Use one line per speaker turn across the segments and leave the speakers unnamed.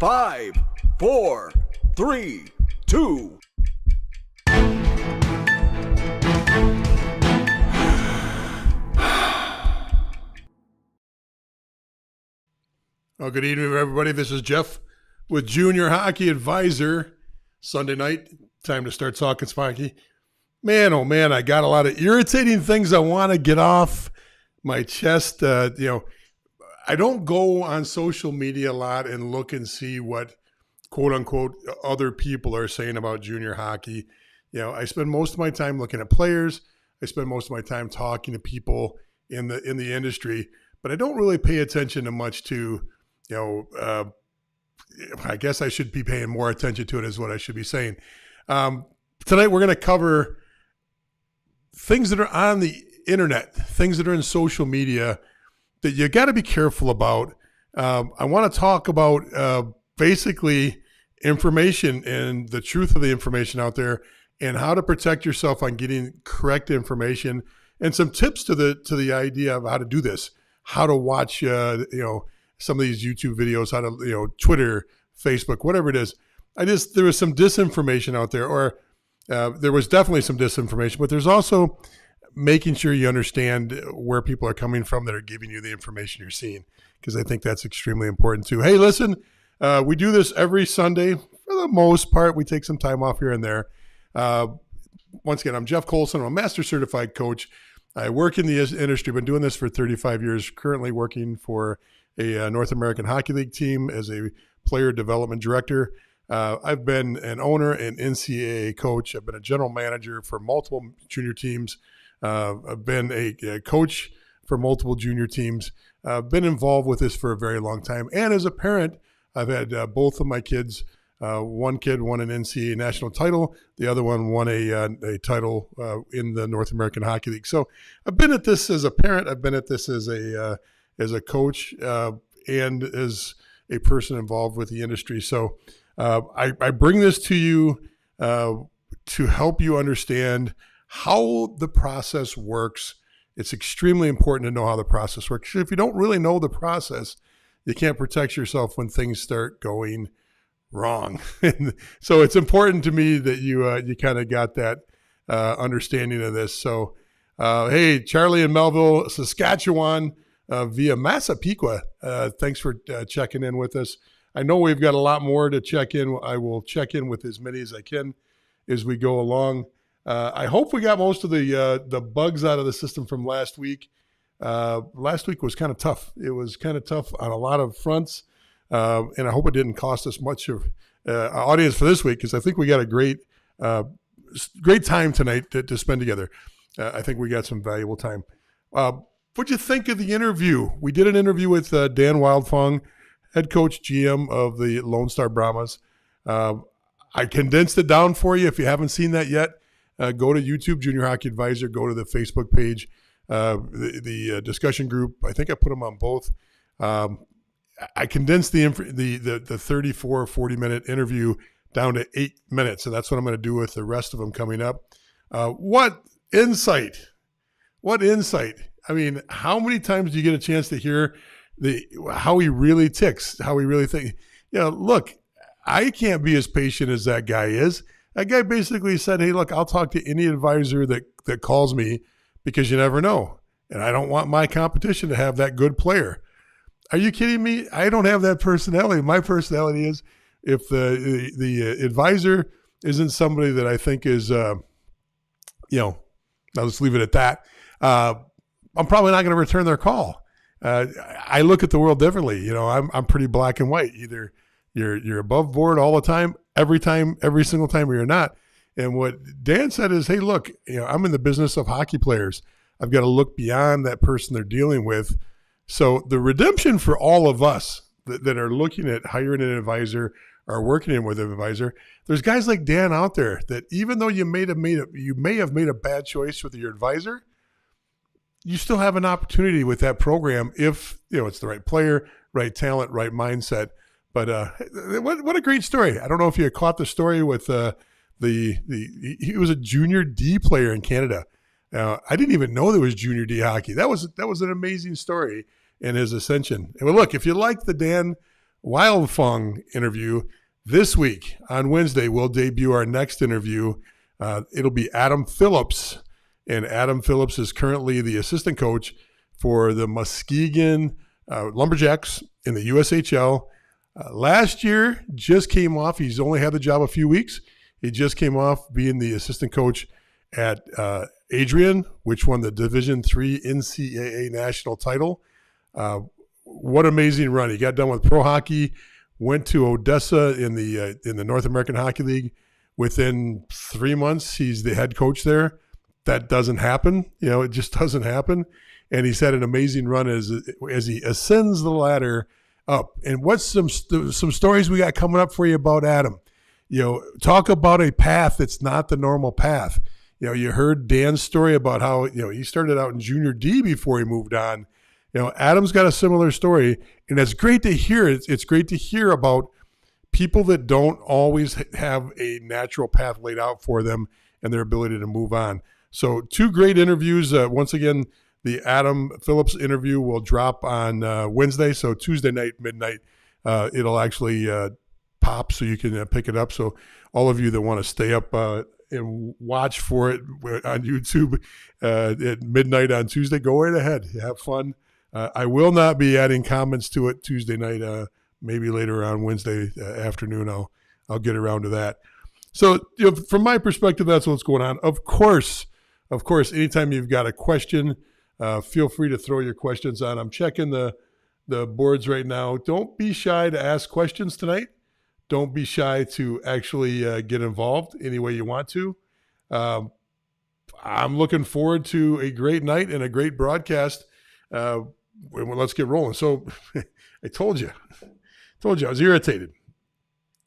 5, 4, 3, 2.
Well, good evening, everybody. This is Jeff with Junior Hockey Advisor. Sunday night, time to start talking hockey. Man, oh man, I got a lot of irritating things I want to get off my chest. I don't go on social media a lot and look and see what quote unquote other people are saying about junior hockey. I spend most of my time looking at players. I spend most of my time talking to people in the industry, but I don't really pay attention to much to. I guess I should be paying more attention to it is what I should be saying. Tonight we're going to cover things that are on the internet, things that are in social media that you got to be careful about. I want to talk about basically information and the truth of the information out there and how to protect yourself on getting correct information and some tips to the idea of how to do this, how to watch, some of these YouTube videos, how to, Twitter, Facebook, whatever it is. There was some disinformation out there, or there was definitely some disinformation, but there's also making sure you understand where people are coming from that are giving you the information you're seeing, because I think that's extremely important too. Hey, listen, we do this every Sunday for the most part. We take some time off here and there. Once again, I'm Jeff Colson. I'm a master certified coach. I work in the industry, been doing this for 35 years, currently working for a North American Hockey League team as a player development director. I've been an owner and NCAA coach. I've been a general manager for multiple junior teams. I've been a coach for multiple junior teams. I've been involved with this for a very long time. And as a parent, I've had both of my kids. One kid won an NCAA national title. The other one won a title in the North American Hockey League. So I've been at this as a parent. I've been at this as a coach and as a person involved with the industry. So I bring this to you to help you understand how the process works. It's extremely important to know how the process works. If you don't really know the process, you can't protect yourself when things start going wrong. So it's important to me that you kind of got that understanding of this. So hey, Charlie in Melville, Saskatchewan, via Massapequa. Thanks for checking in with us. I know we've got a lot more to check in. I will check in with as many as I can as we go along. I hope we got most of the bugs out of the system from last week. Last week was kind of tough. It was kind of tough on a lot of fronts, and I hope it didn't cost us much of our audience for this week, because I think we got a great time tonight to spend together. I think we got some valuable time. What'd you think of the interview? We did an interview with Dan Wildfong, head coach GM of the Lone Star Brahmas. I condensed it down for you. If you haven't seen that yet, go to YouTube, Junior Hockey Advisor, go to the Facebook page, the discussion group. I think I put them on both. I condensed the 34, 40-minute interview down to 8 minutes, and that's what I'm going to do with the rest of them coming up. What insight. I mean, how many times do you get a chance to hear how he really ticks, how he really thinks? Look, I can't be as patient as that guy is. That guy basically said, hey, look, I'll talk to any advisor that calls me, because you never know. And I don't want my competition to have that good player. Are you kidding me? I don't have that personality. My personality is, if the advisor isn't somebody that I think is, I'll just leave it at that. I'm probably not going to return their call. I look at the world differently. I'm pretty black and white. Either you're above board all the time, every single time, or you're not. And what Dan said is, hey, look, I'm in the business of hockey players. I've got to look beyond that person they're dealing with. So the redemption for all of us that are looking at hiring an advisor or working with an advisor, there's guys like Dan out there that, even though you may have made a bad choice with your advisor, you still have an opportunity with that program if it's the right player, right talent, right mindset. But what a great story! I don't know if you caught the story with he was a junior D player in Canada. I didn't even know there was junior D hockey. That was an amazing story in his ascension. And look, if you like the Dan Wildfung interview. This week on Wednesday, we'll debut our next interview. It'll be Adam Phillips. And Adam Phillips is currently the assistant coach for the Muskegon Lumberjacks in the USHL. Last year, just came off. He's only had the job a few weeks. He just came off being the assistant coach at Adrian, which won the Division III NCAA national title. What an amazing run. He got done with pro hockey, went to Odessa in the North American Hockey League. Within 3 months, he's the head coach there. That doesn't happen. It just doesn't happen. And he's had an amazing run as he ascends the ladder up. And what's some stories we got coming up for you about Adam? Talk about a path that's not the normal path. You heard Dan's story about how, he started out in junior D before he moved on. Adam's got a similar story, and it's great to hear. It's great to hear about people that don't always have a natural path laid out for them and their ability to move on. So 2 great interviews. Once again, the Adam Phillips interview will drop on Wednesday. So Tuesday night, midnight, it'll actually pop so you can pick it up. So all of you that want to stay up and watch for it on YouTube at midnight on Tuesday, go right ahead. Have fun. I will not be adding comments to it Tuesday night. Maybe later on Wednesday afternoon, I'll get around to that. So from my perspective, that's what's going on. Of course, anytime you've got a question, feel free to throw your questions on. I'm checking the boards right now. Don't be shy to ask questions tonight. Don't be shy to actually get involved any way you want to. I'm looking forward to a great night and a great broadcast. Let's get rolling. So I told you I was irritated.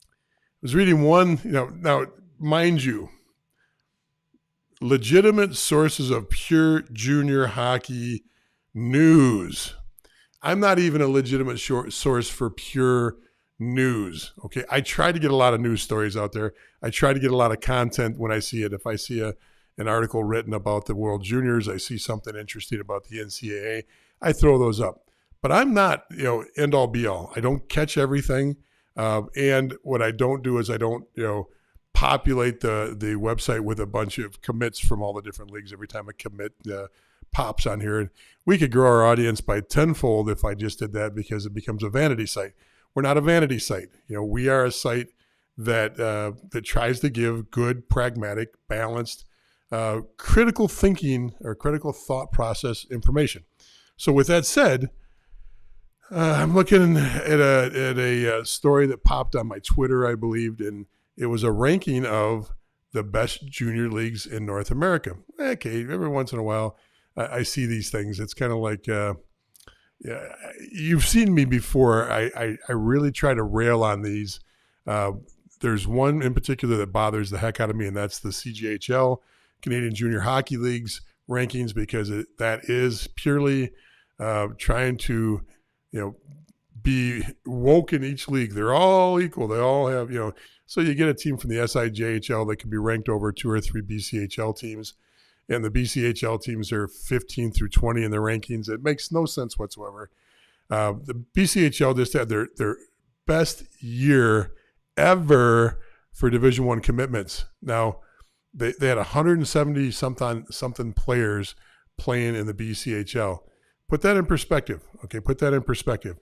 I was reading one, now mind you, legitimate sources of pure junior hockey news. I'm not even a legitimate source for pure news. Okay. I try to get a lot of news stories out there. I try to get a lot of content when I see it. If I see an article written about the World Juniors, I see something interesting about the NCAA, I throw those up. But I'm not, end all be all. I don't catch everything. And what I don't do is I don't, populate the website with a bunch of commits from all the different leagues every time a commit pops on here. And we could grow our audience by tenfold if I just did that, because it becomes a vanity site. We're not a vanity site. We are a site that tries to give good, pragmatic, balanced, critical thinking or critical thought process information. So with that said, I'm looking at a story that popped on my Twitter, I believed, and it was a ranking of the best junior leagues in North America. Okay, every once in a while, I see these things. It's kind of like, you've seen me before. I really try to rail on these. There's one in particular that bothers the heck out of me, and that's the CJHL, Canadian Junior Hockey League's rankings, because that is purely trying to be woke in each league. They're all equal. They all have, so you get a team from the SIJHL that can be ranked over 2 or 3 BCHL teams, and the BCHL teams are 15 through 20 in the rankings. It makes no sense whatsoever. The BCHL just had their best year ever for Division I commitments. Now, they had 170 something players playing in the BCHL. Put that in perspective. Okay, put that in perspective.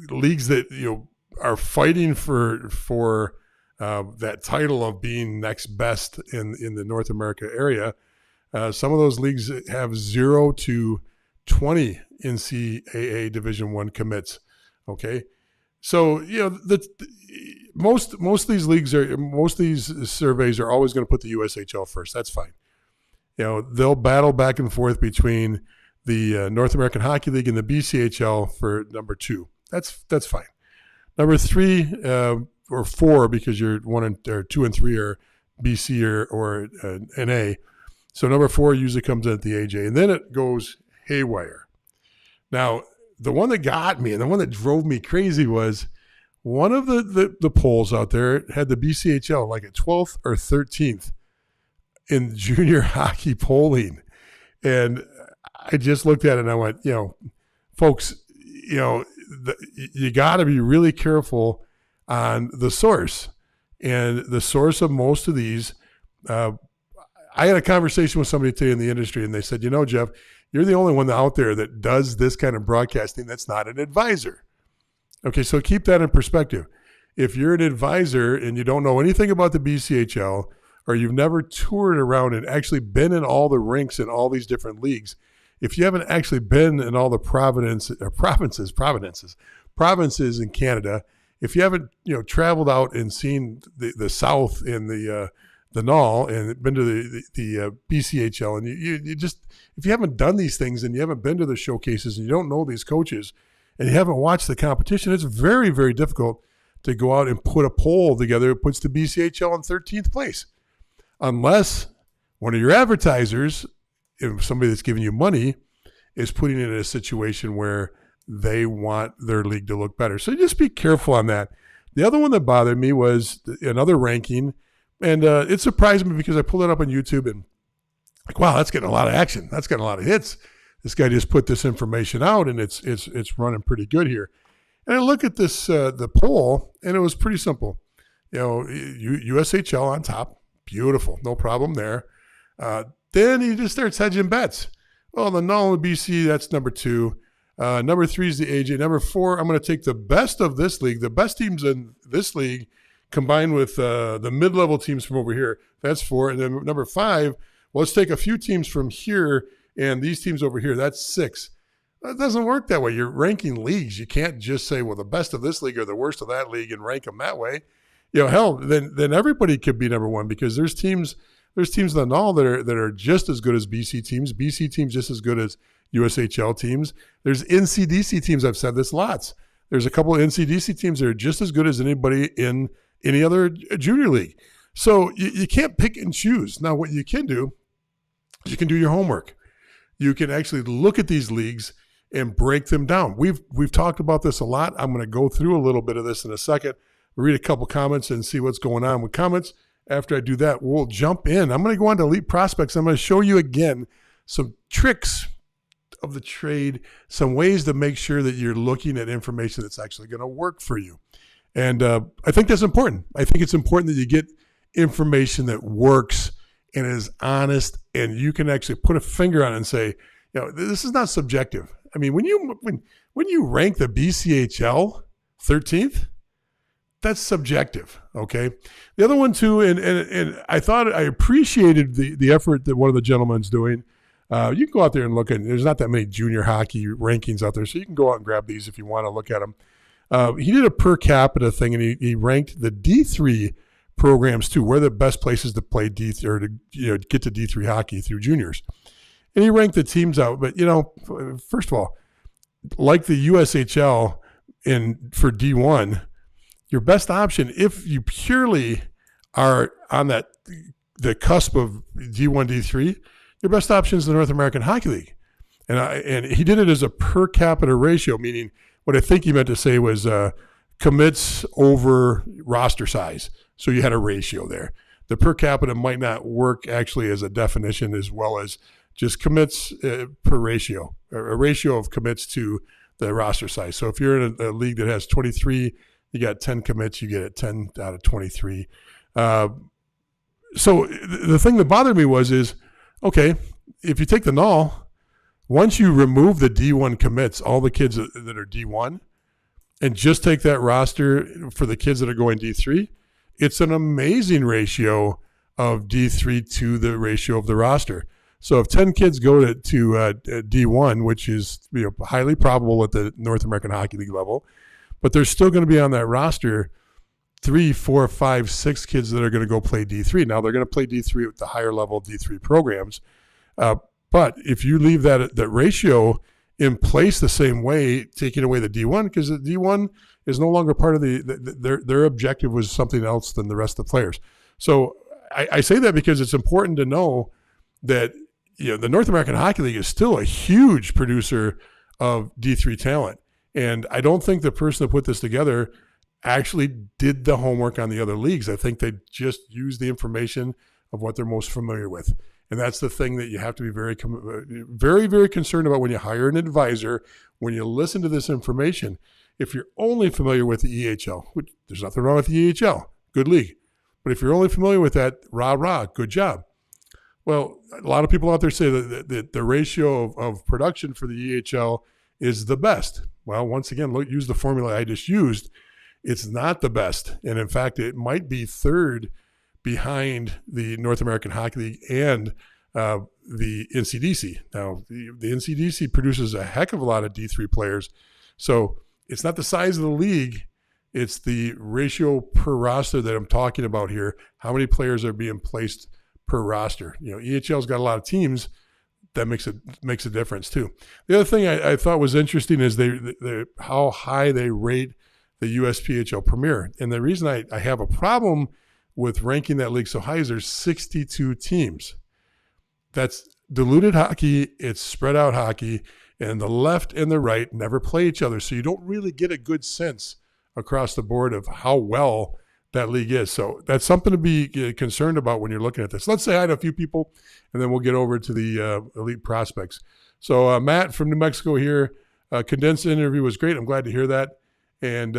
Leagues that are fighting for that title of being next best in the North America area. Some of those leagues have 0 to 20 NCAA Division I commits. Okay, so most of these leagues most of these surveys are always going to put the USHL first. That's fine. They'll battle back and forth between the North American Hockey League and the BCHL for number 2. That's fine. Number 3 or 4, because you're 2 and 3 are BC or NA. So number 4 usually comes in at the AJ, and then it goes haywire. Now, the one that got me and the one that drove me crazy was one of the polls out there had the BCHL like at 12th or 13th in junior hockey polling. And I just looked at it and I went, folks, you got to be really careful on the source. And the source of most of these, I had a conversation with somebody today in the industry, and they said, Jeff, you're the only one out there that does this kind of broadcasting that's not an advisor. Okay, so keep that in perspective. If you're an advisor and you don't know anything about the BCHL, or you've never toured around and actually been in all the rinks in all these different leagues, if you haven't actually been in all the provinces in Canada, if you haven't traveled out and seen the South and the NAL and been to the BCHL, and you just, if you haven't done these things and you haven't been to the showcases and you don't know these coaches and you haven't watched the competition, it's very, very difficult to go out and put a poll together that puts the BCHL in 13th place. Unless one of your advertisers, if somebody that's giving you money, is putting it in a situation where they want their league to look better. So just be careful on that. The other one that bothered me was another ranking, and it surprised me because I pulled it up on YouTube and like, wow, that's getting a lot of action. That's getting a lot of hits. This guy just put this information out, and it's running pretty good here. And I look at this the poll, and it was pretty simple. USHL on top. Beautiful. No problem there. Then he just starts hedging bets. Well, the NAL and BC, that's number 2. Number 3 is the AJ. Number 4, I'm going to take the best of this league, the best teams in this league, combined with the mid-level teams from over here. That's 4. And then number 5, well, let's take a few teams from here and these teams over here. That's 6. That doesn't work that way. You're ranking leagues. You can't just say, well, the best of this league or the worst of that league and rank them that way. Hell, then everybody could be number 1 because there's teams in the NAL that are just as good as BC teams just as good as USHL teams. There's NCDC teams, I've said this lots. There's a couple of NCDC teams that are just as good as anybody in any other junior league. So you can't pick and choose. Now, what you can do is you can do your homework. You can actually look at these leagues and break them down. We've talked about this a lot. I'm going to go through a little bit of this in a second. Read a couple comments and see what's going on with comments. After I do that, we'll jump in. I'm going to go on to Elite Prospects. I'm going to show you again some tricks of the trade, some ways to make sure that you're looking at information that's actually going to work for you. And I think that's important. I think it's important that you get information that works and is honest, and you can actually put a finger on it and say, this is not subjective. I mean, when you rank the BCHL 13th, that's subjective, okay? The other one too, and I thought I appreciated the effort that one of the gentlemen's doing. You can go out there and look at, there's not that many junior hockey rankings out there, so you can go out and grab these if you want to look at them. He did a per capita thing, and he ranked the D3 programs too, where the best places to play D3 or to get to D3 hockey through juniors. And he ranked the teams out, but first of all, like the USHL for D1, your best option, if you purely are on the cusp of D1, D3, your best option is the North American Hockey League. And he did it as a per capita ratio, meaning what I think he meant to say was commits over roster size. So you had a ratio there. The per capita might not work actually as a definition as well as just commits per ratio, or a ratio of commits to the roster size. So if you're in a league that has 23, you got 10 commits, you get it 10 out of 23. So the thing that bothered me is, okay, if you take the NAL, once you remove the D1 commits, all the kids that are D1, and just take that roster for the kids that are going D3, it's an amazing ratio of D3 to the ratio of the roster. So if 10 kids go to D1, which is highly probable at the North American Hockey League level, but there's still going to be on that roster 3, 4, 5, 6 kids that are going to go play D3. Now they're going to play D3 with the higher level D3 programs. But if you leave that ratio in place the same way, taking away the D1, because the D1 is no longer part of their objective was something else than the rest of the players. So I say that because it's important to know that the North American Hockey League is still a huge producer of D3 talent. And I don't think the person that put this together actually did the homework on the other leagues. I think they just used the information of what they're most familiar with. And that's the thing that you have to be very, very, very concerned about when you hire an advisor, when you listen to this information. if you're only familiar with the EHL, which there's nothing wrong with the EHL, good league. But if you're only familiar with that, rah, good job. Well, a lot of people out there say that the ratio of production for the EHL is the best. Well, once again, use the formula I just used. It's not the best. And in fact, it might be third behind the North American Hockey League and the NCDC. Now, the NCDC produces a heck of a lot of D3 players. So it's not the size of the league. It's the ratio per roster that I'm talking about here. How many players are being placed per roster? EHL's got a lot of teams. That makes a difference too. The other thing I thought was interesting is how high they rate the USPHL Premier. And the reason I have a problem with ranking that league so high is there's 62 teams. That's diluted hockey. It's spread out hockey. And the left and the right never play each other. So you don't really get a good sense across the board of how well that league is. So that's something to be concerned about when you're looking at this. Let's say hi to a few people, and then we'll get over to the elite prospects. So Matt from New Mexico here. Condensed interview was great. I'm glad to hear that. And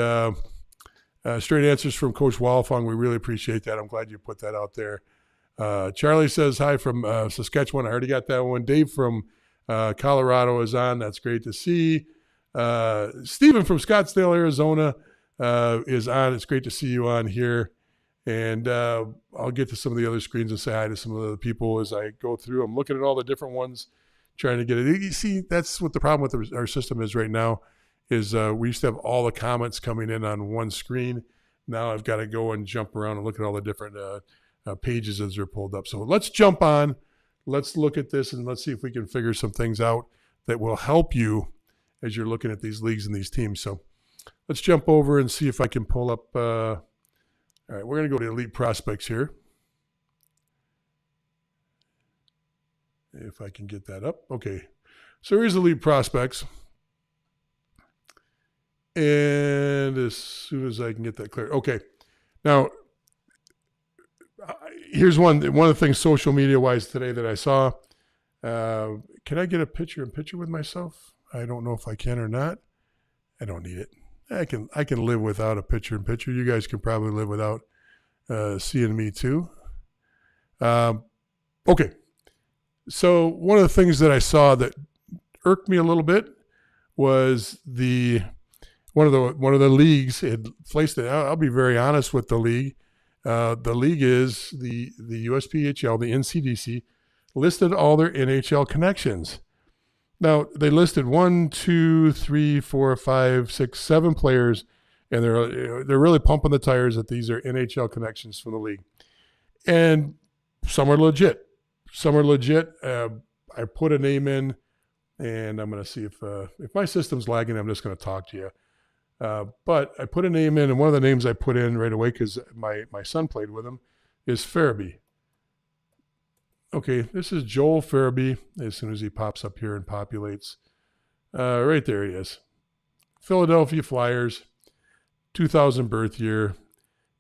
straight answers from Coach Walfong. We really appreciate that. I'm glad you put that out there. Charlie says hi from Saskatchewan. I already got that one. Dave from Colorado is on. That's great to see. Stephen from Scottsdale, Arizona is on. It's great to see you on here. And I'll get to some of the other screens and say hi to some of the people as I go through. I'm looking at all the different ones, trying to get it. You see, that's what the problem with our system is right now, is we used to have all the comments coming in on one screen. Now I've got to go and jump around and look at all the different pages as they're pulled up. So let's jump on. Let's look at this and let's see if we can figure some things out that will help you as you're looking at these leagues and these teams. So let's jump over and see if I can pull up. All right, we're going to go to Elite Prospects here. If I can get that up. Okay. So here's Elite Prospects. And as soon as I can get that clear. Okay. Now, here's one of the things social media wise today that I saw. Can I get a picture-in-picture with myself? I don't know if I can or not. I don't need it. I can live without a picture-in-picture. You guys can probably live without seeing me too. Okay. So one of the things that I saw that irked me a little bit was one of the leagues had placed it. I'll be very honest with the league. The league is the USPHL, the NCDC, listed all their NHL connections. Now, they listed 1, 2, 3, 4, 5, 6, 7 players, and they're really pumping the tires that these are NHL connections from the league. And some are legit. I put a name in, and I'm going to see if my system's lagging, I'm just going to talk to you. But I put a name in, and one of the names I put in right away, because my son played with him, is Farabee. Okay, this is Joel Farabee, as soon as he pops up here and populates. Right there he is. Philadelphia Flyers, 2000 birth year.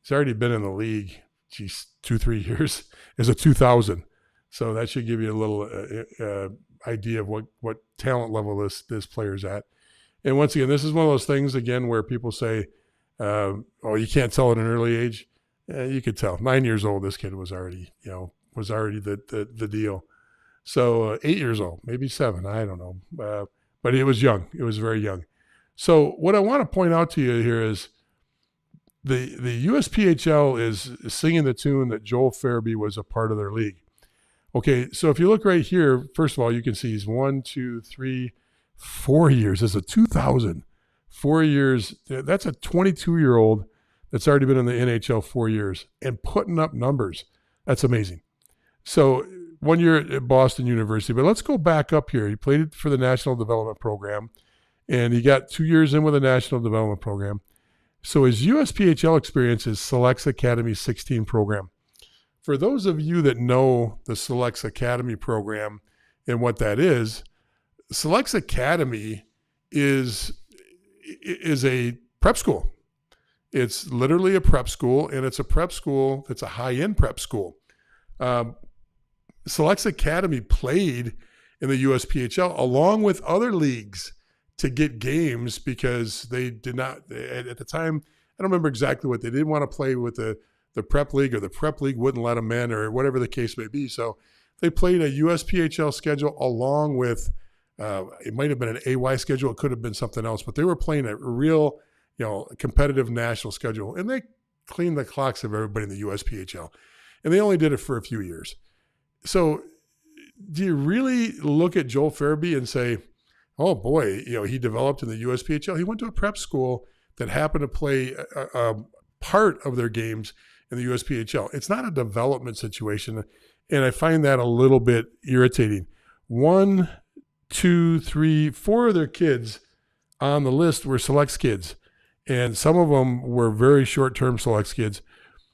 He's already been in the league, 2-3 years, as a 2000. So that should give you a little idea of what talent level this player's at. And once again, this is one of those things, again, where people say, oh, you can't tell at an early age. You could tell. 9 years old, this kid was already, the deal. So 8 years old, maybe 7, I don't know. But it was young. It was very young. So what I want to point out to you here is the USPHL is singing the tune that Joel Farabee was a part of their league. Okay, so if you look right here, first of all, you can see he's 1, 2, 3, 4 years. That's a 2000. 4 years. That's a 22-year-old that's already been in the NHL 4 years and putting up numbers. That's amazing. So 1 year at Boston University. But let's go back up here. He played for the National Development Program, and he got 2 years in with the National Development Program. So his USPHL experience is Selects Academy 16 program. For those of you that know the Selects Academy program and what that is, Selects Academy is a prep school. It's literally a prep school, and it's a prep school that's a high-end prep school. Selects Academy played in the USPHL along with other leagues to get games because they did not at the time. I don't remember exactly what they didn't want to play with the prep league, or the prep league wouldn't let them in, or whatever the case may be. So they played a USPHL schedule along with it might have been an AY schedule. It could have been something else, but they were playing a real, competitive national schedule, and they cleaned the clocks of everybody in the USPHL, and they only did it for a few years. So do you really look at Joel Farabee and say, oh boy, he developed in the USPHL. He went to a prep school that happened to play a part of their games in the USPHL. It's not a development situation, and I find that a little bit irritating. 1, 2, 3, 4 of their kids on the list were selects kids, and some of them were very short-term selects kids.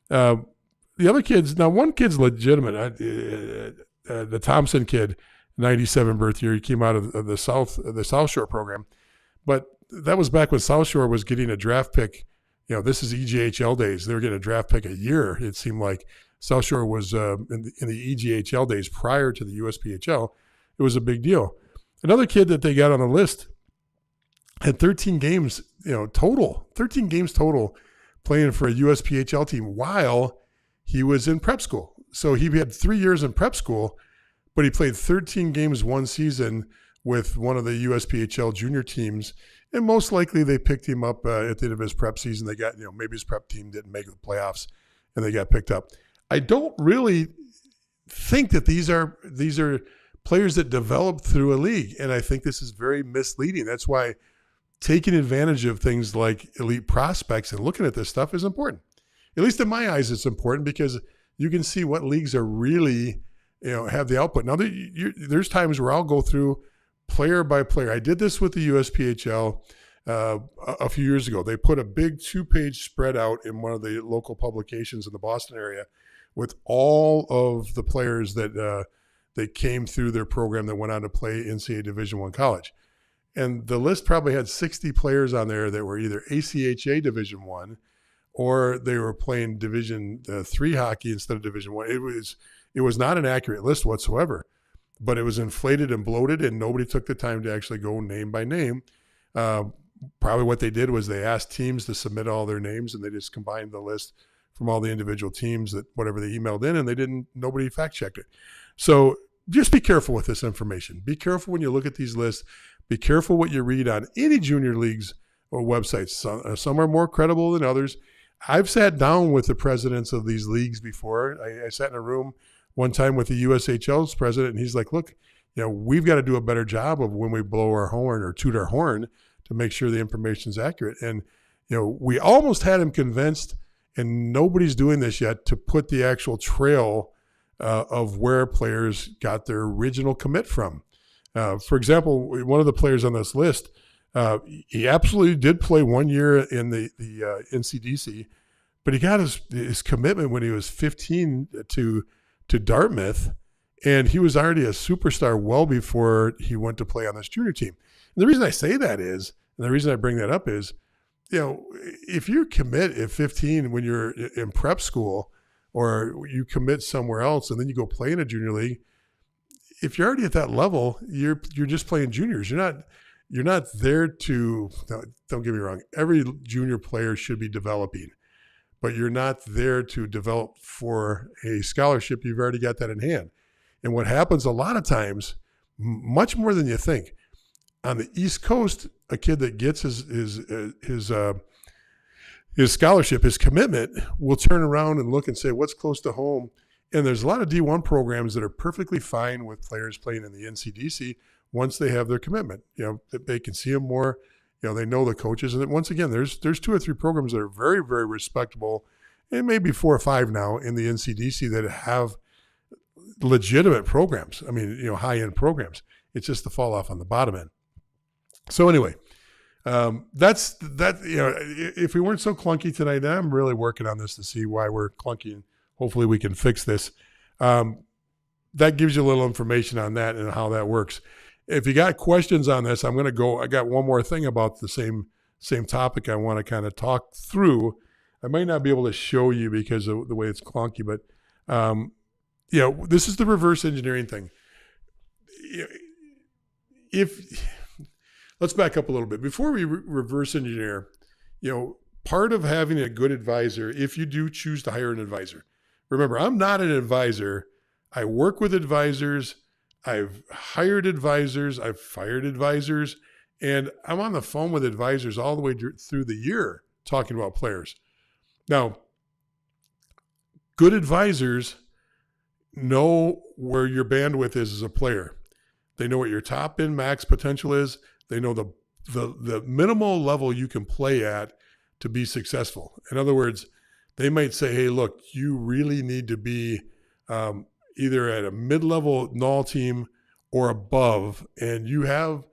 The other kids, now one kid's legitimate. The Thompson kid, 97 birth year, he came out of the South Shore program, but that was back when South Shore was getting a draft pick. This is EGHL days. They were getting a draft pick a year. It seemed like South Shore was in the EGHL days prior to the USPHL. It was a big deal. Another kid that they got on the list had 13 games, total, 13 games total playing for a USPHL team while he was in prep school. So he had 3 years in prep school, but he played 13 games one season with one of the USPHL junior teams. And most likely they picked him up at the end of his prep season. They got, maybe his prep team didn't make the playoffs and they got picked up. I don't really think that these are players that develop through a league. And I think this is very misleading. That's why taking advantage of things like elite prospects and looking at this stuff is important. At least in my eyes, it's important because you can see what leagues are really, have the output. Now, there's times where I'll go through player by player. I did this with the USPHL a few years ago. They put a big 2-page spread out in one of the local publications in the Boston area with all of the players that came through their program that went on to play NCAA Division I college. And the list probably had 60 players on there that were either ACHA Division I or they were playing Division III hockey instead of Division I. It was not an accurate list whatsoever, but it was inflated and bloated, and nobody took the time to actually go name by name. Probably what they did was they asked teams to submit all their names, and they just combined the list from all the individual teams that whatever they emailed in, and nobody fact checked it. So just be careful with this information. Be careful when you look at these lists. Be careful what you read on any junior leagues or websites. Some are more credible than others. I've sat down with the presidents of these leagues before. I sat in a room one time with the USHL's president, and he's like, look, we've got to do a better job of when we blow our horn or toot our horn to make sure the information's accurate. And, we almost had him convinced, and nobody's doing this yet, to put the actual trail of where players got their original commit from. For example, one of the players on this list, he absolutely did play 1 year in the NCDC, but he got his commitment when he was 15 to Dartmouth, and he was already a superstar well before he went to play on this junior team. And the reason I say that is, and the reason I bring that up is, if you commit at 15 when you're in prep school, or you commit somewhere else and then you go play in a junior league, if you're already at that level, you're just playing juniors. You're not there to, don't get me wrong, every junior player should be developing, but you're not there to develop for a scholarship. You've already got that in hand. And what happens a lot of times, much more than you think, on the East Coast, a kid that gets his scholarship, his commitment, will turn around and look and say, what's close to home? And there's a lot of D1 programs that are perfectly fine with players playing in the NCDC once they have their commitment. They can see them more. They know the coaches. And once again, there's 2 or 3 programs that are very, very respectable, and maybe 4 or 5 now in the NCDC that have legitimate programs. I mean, high-end programs. It's just the fall off on the bottom end. So anyway, that's that. If we weren't so clunky tonight, I'm really working on this to see why we're clunky, and hopefully we can fix this. That gives you a little information on that and how that works. If you got questions on this, I got one more thing about the same topic I want to kind of talk through. I might not be able to show you because of the way it's clunky, but this is the reverse engineering thing. let's back up a little bit. Before we reverse engineer, part of having a good advisor, if you do choose to hire an advisor, remember, I'm not an advisor. I work with advisors. I've hired advisors. I've fired advisors. And I'm on the phone with advisors all the way through the year talking about players. Now, good advisors know where your bandwidth is as a player. They know what your top and max potential is. They know the minimal level you can play at to be successful. In other words, they might say, hey, look, you really need to be either at a mid-level NOL team or above, and you have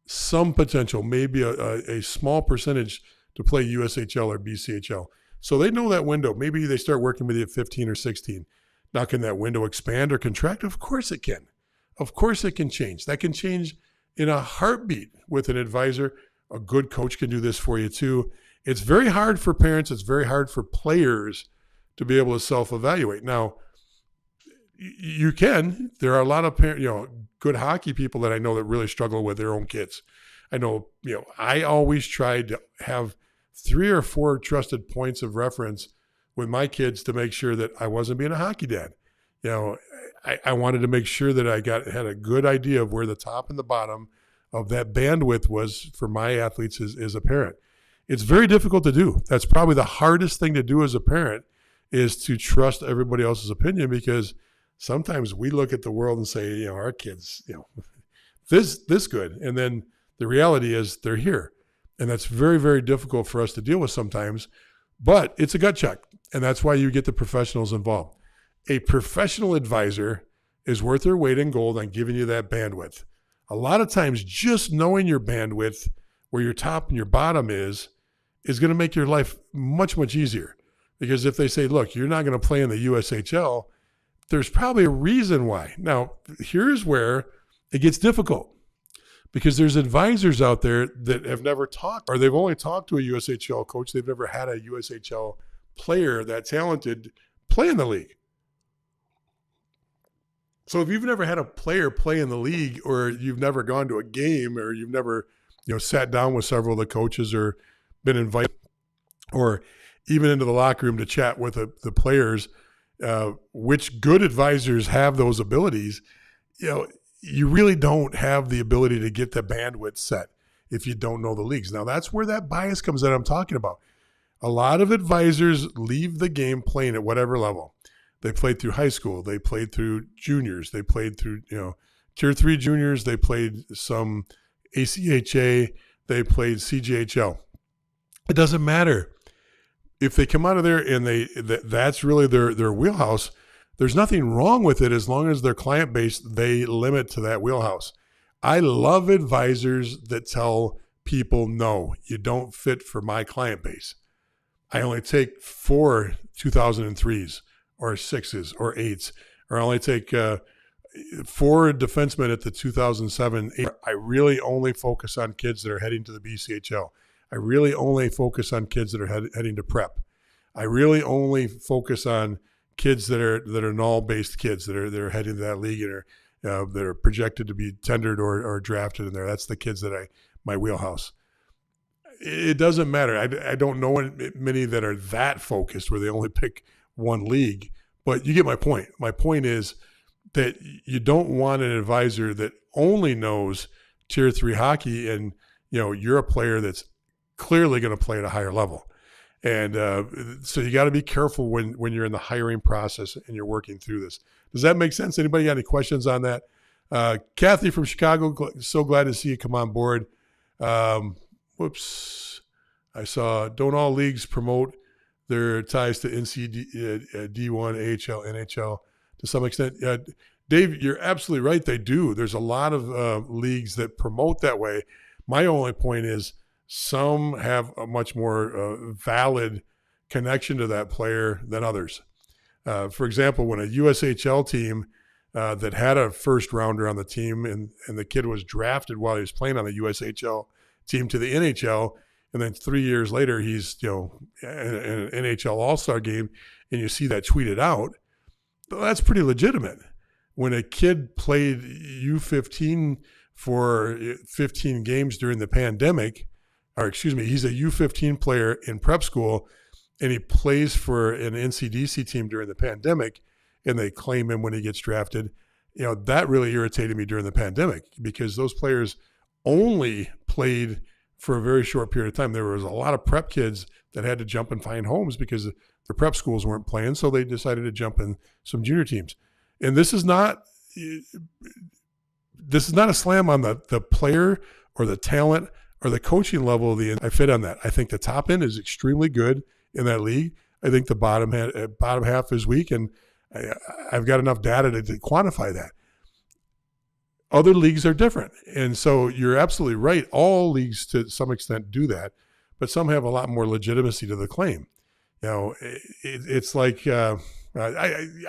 some potential, maybe a small percentage to play USHL or BCHL. So they know that window. Maybe they start working with you at 15 or 16. Now, can that window expand or contract? Of course it can. Of course it can change. That can change in a heartbeat with an advisor. A good coach can do this for you too. It's very hard for parents. It's very hard for players to be able to self-evaluate. Now, you can. There are a lot of good hockey people that I know that really struggle with their own kids. I know, I always tried to have 3 or 4 trusted points of reference with my kids to make sure that I wasn't being a hockey dad. I wanted to make sure that I had a good idea of where the top and the bottom of that bandwidth was for my athletes as a parent. It's very difficult to do. That's probably the hardest thing to do as a parent, is to trust everybody else's opinion, because sometimes we look at the world and say, our kids, this good. And then the reality is they're here. And that's very, very difficult for us to deal with sometimes, but it's a gut check. And that's why you get the professionals involved. A professional advisor is worth their weight in gold on giving you that bandwidth. A lot of times, just knowing your bandwidth, where your top and your bottom is going to make your life much, much easier. Because if they say, look, you're not going to play in the USHL, there's probably a reason why. Now, here's where it gets difficult, because there's advisors out there that have never talked, or they've only talked to a USHL coach. They've never had a USHL player that talented play in the league. So if you've never had a player play in the league, or you've never gone to a game, or you've never, sat down with several of the coaches, or been invited, or even into the locker room to chat with the players, which good advisors have those abilities, you really don't have the ability to get the bandwidth set if you don't know the leagues. Now, that's where that bias comes in I'm talking about. A lot of advisors leave the game playing at whatever level. They played through high school. They played through juniors. They played through, tier 3 juniors. They played some ACHA. They played CJHL. It doesn't matter. If they come out of there and that's really their wheelhouse, there's nothing wrong with it as long as their client base, they limit to that wheelhouse. I love advisors that tell people, no, you don't fit for my client base. I only take 4 2003s or 6s or 8s, or I only take 4 defensemen at the 2007. I really only focus on kids that are heading to the BCHL. I really only focus on kids that are heading to prep. I really only focus on kids that are NOL-based kids that are heading to that league and that are projected to be tendered or drafted in there. That's the kids that my wheelhouse. It doesn't matter. I don't know many that are that focused where they only pick one league, but you get my point. My point is that you don't want an advisor that only knows tier 3 hockey, and you're a player that's clearly going to play at a higher level. And so you got to be careful when you're in the hiring process and you're working through this. Does that make sense? Anybody got any questions on that? Kathy from Chicago, so glad to see you come on board. Whoops. I saw, don't all leagues promote their ties to NCD, D1, AHL, NHL to some extent? Dave, you're absolutely right. They do. There's a lot of leagues that promote that way. My only point is some have a much more valid connection to that player than others. For example, when a USHL team that had a first rounder on the team and the kid was drafted while he was playing on the USHL team to the NHL, and then 3 years later he's in an NHL All-Star game, and you see that tweeted out, well, that's pretty legitimate. When a kid played U15 for 15 games during the pandemic, or excuse me, he's a U15 player in prep school, and he plays for an NCDC team during the pandemic, and they claim him when he gets drafted. That really irritated me during the pandemic because those players only played for a very short period of time. There was a lot of prep kids that had to jump and find homes because the prep schools weren't playing, so they decided to jump in some junior teams. And this is not a slam on the player or the talent or the coaching level of I fit on that. I think the top end is extremely good in that league. I think the bottom half is weak, and I've got enough data to quantify that. Other leagues are different, and so you're absolutely right. All leagues to some extent do that, but some have a lot more legitimacy to the claim. It's like I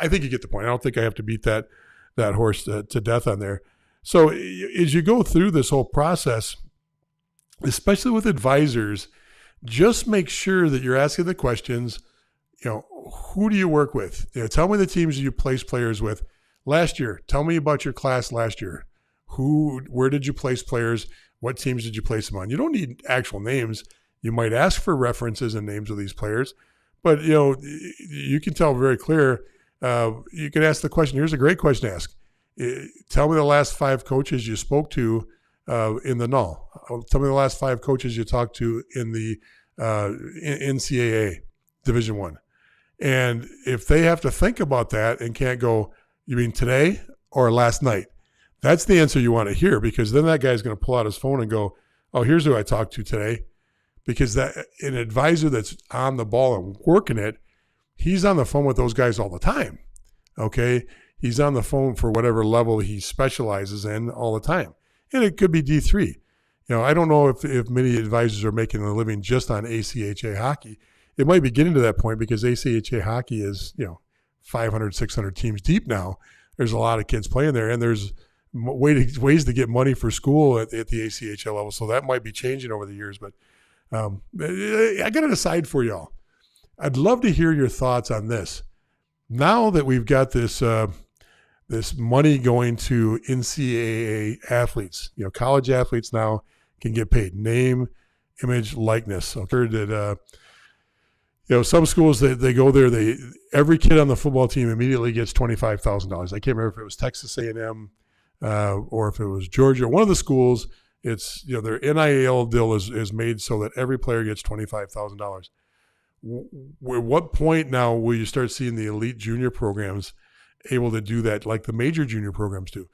think you get the point. I don't think I have to beat that horse to death on there. So as you go through this whole process, especially with advisors, just make sure that you're asking the questions, who do you work with? Tell me the teams you place players with last year. Tell me about your class last year. Where did you place players? What teams did you place them on? You don't need actual names. You might ask for references and names of these players, but you can tell very clear. You can ask the question. Here's a great question to ask. Tell me the last 5 coaches you spoke to in the null. Tell me the last 5 coaches you talked to in the NCAA Division I. And if they have to think about that and can't go, you mean today or last night? That's the answer you want to hear, because then that guy's going to pull out his phone and go, oh, here's who I talked to today. Because an advisor that's on the ball and working it, he's on the phone with those guys all the time. Okay? He's on the phone for whatever level he specializes in all the time. And it could be D3. I don't know if many advisors are making a living just on ACHA hockey. It might be getting to that point because ACHA hockey is, 500, 600 teams deep now. There's a lot of kids playing there, and there's ways to get money for school at the ACHA level. So that might be changing over the years. But I got it aside for y'all. I'd love to hear your thoughts on this. Now that we've got this money going to NCAA athletes, college athletes now can get paid name, image, likeness. I've heard that some schools they go there, every kid on the football team immediately gets $25,000. I can't remember if it was Texas A&M or if it was Georgia. One of the schools, it's their NIL deal is made so that every player gets $25,000. At what point now will you start seeing the elite junior programs able to do that like the major junior programs do?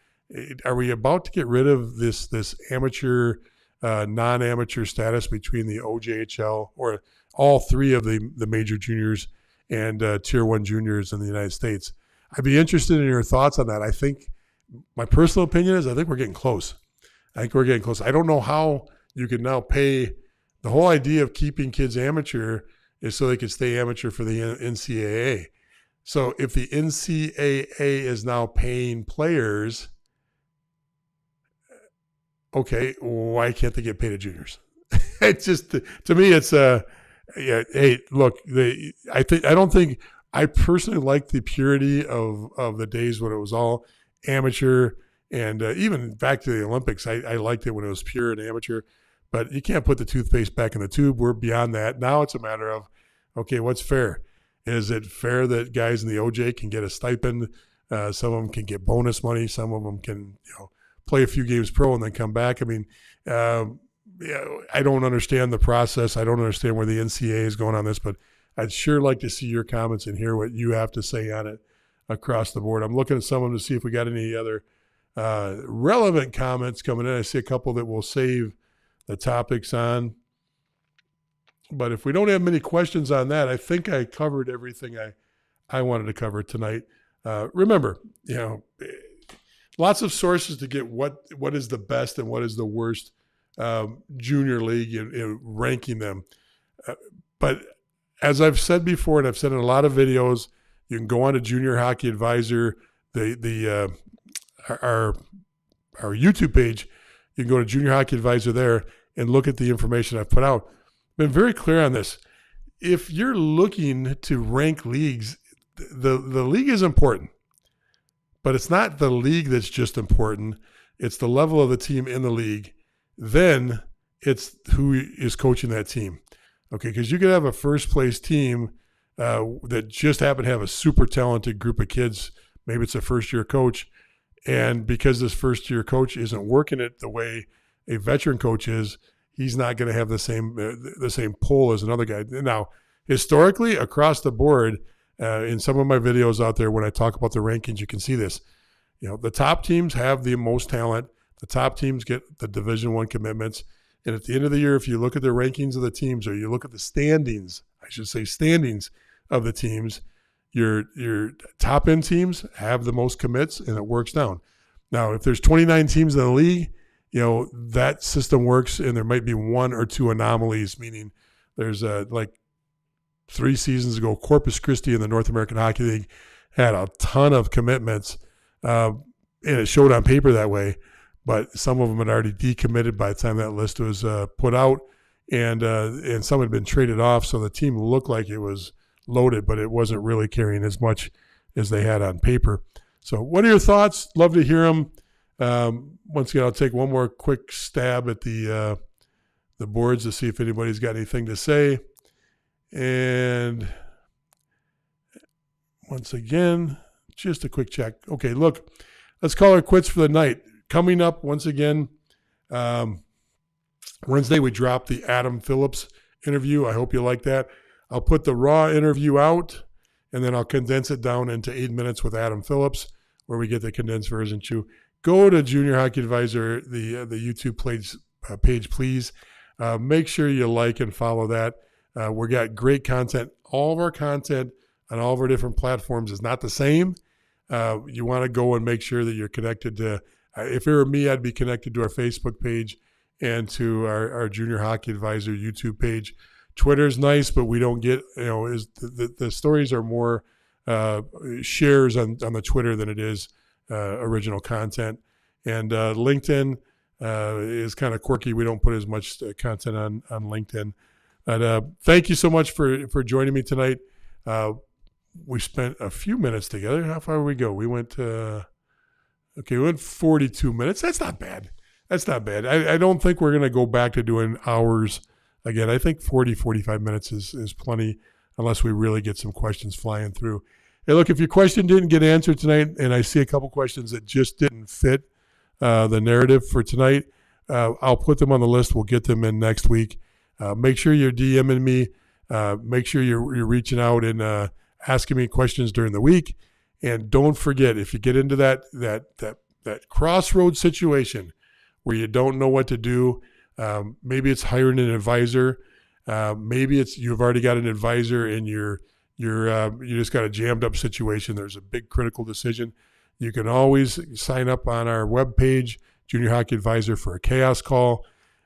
Are we about to get rid of this amateur, non-amateur status between the OJHL or all 3 of the major juniors and Tier 1 juniors in the United States? I'd be interested in your thoughts on that. I think my personal opinion is I think we're getting close. I don't know how you can now pay. The whole idea of keeping kids amateur is so they can stay amateur for the NCAA. So if the NCAA is now paying players, okay, why can't they get paid at juniors? It's just, to me, it's hey, look, I personally like the purity of the days when it was all amateur, and even back to the Olympics, I liked it when it was pure and amateur. But you can't put the toothpaste back in the tube. We're beyond that. Now it's a matter of, okay, what's fair? Is it fair that guys in the OJ can get a stipend? Some of them can get bonus money. Some of them can, play a few games pro and then come back. I mean, I don't understand the process. I don't understand where the NCAA is going on this, but I'd sure like to see your comments and hear what you have to say on it across the board. I'm looking at some of them to see if we got any other relevant comments coming in. I see a couple that we'll save the topics on. But if we don't have many questions on that, I think I covered everything I wanted to cover tonight. Remember, lots of sources to get what is the best and what is the worst junior league and ranking them. But as I've said before, and I've said in a lot of videos, you can go on to Junior Hockey Advisor, our YouTube page. You can go to Junior Hockey Advisor there and look at the information I've put out. Been very clear on this. If you're looking to rank leagues, the league is important, but it's not the league that's just important. it's the level of the team in the league, then it's who is coaching that team. Okay, because you could have a first-place team that just happen to have a super talented group of kids. Maybe it's a first-year coach, and because this first-year coach isn't working it the way a veteran coach is, he's not going to have the same pull as another guy. Now, historically, across the board, in some of my videos out there when I talk about the rankings, you can see this. The top teams have the most talent. The top teams get the Division I commitments. And at the end of the year, if you look at the rankings of the teams, or you look at the standings of the teams, your top end teams have the most commits, and it works down. Now, if there's 29 teams in the league, that system works, and there might be one or two anomalies, meaning there's like 3 seasons ago, Corpus Christi in the North American Hockey League had a ton of commitments, and it showed on paper that way, but some of them had already decommitted by the time that list was put out, and some had been traded off, so the team looked like it was loaded, but it wasn't really carrying as much as they had on paper. So what are your thoughts? Love to hear them. Once again, I'll take one more quick stab at the boards to see if anybody's got anything to say. And once again, just a quick check. Okay, look, let's call it quits for the night. Coming up, once again, Wednesday, we dropped the Adam Phillips interview. I hope you like that. I'll put the raw interview out, and then I'll condense it down into 8 minutes with Adam Phillips, where we get the condensed version too. Go to Junior Hockey Advisor, the YouTube page, please. Make sure you like and follow that. We got great content. All of our content on all of our different platforms is not the same. You want to go and make sure that you're connected to, if it were me, I'd be connected to our Facebook page and to our Junior Hockey Advisor YouTube page. Twitter's nice, but we don't get, the stories are more shares on the Twitter than it is original content. And LinkedIn is kind of quirky. We don't put as much content on LinkedIn. But thank you so much for joining me tonight. We spent a few minutes together. How far did we go? We went 42 minutes. That's not bad. I don't think we're going to go back to doing hours again. I think 45 minutes is plenty, unless we really get some questions flying through. Hey, look, if your question didn't get answered tonight, and I see a couple questions that just didn't fit the narrative for tonight, I'll put them on the list. We'll get them in next week. Make sure you're DMing me. Make sure you're reaching out and asking me questions during the week. And don't forget, if you get into that crossroads situation where you don't know what to do, maybe it's hiring an advisor. Maybe it's you've already got an advisor and you just got a jammed up situation. There's a big critical decision. You can always sign up on our webpage, Junior Hockey Advisor, for a chaos call.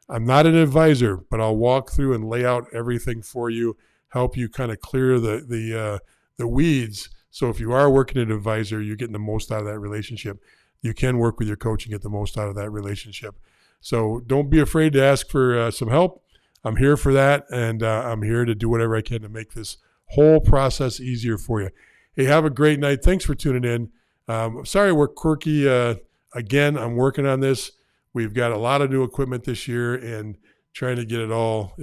I'm not an advisor, but I'll walk through and lay out everything for you, help you kind of clear the weeds. So if you are working an advisor, you're getting the most out of that relationship. You can work with your coach and get the most out of that relationship. So don't be afraid to ask for some help. I'm here for that, and I'm here to do whatever I can to make this whole process easier for you. Hey, have a great night. Thanks for tuning in. Sorry we're quirky. Again, I'm working on this. We've got a lot of new equipment this year, and trying to get it all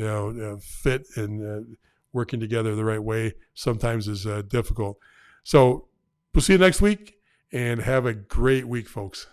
fit and working together the right way sometimes is difficult. So we'll see you next week, and have a great week, folks.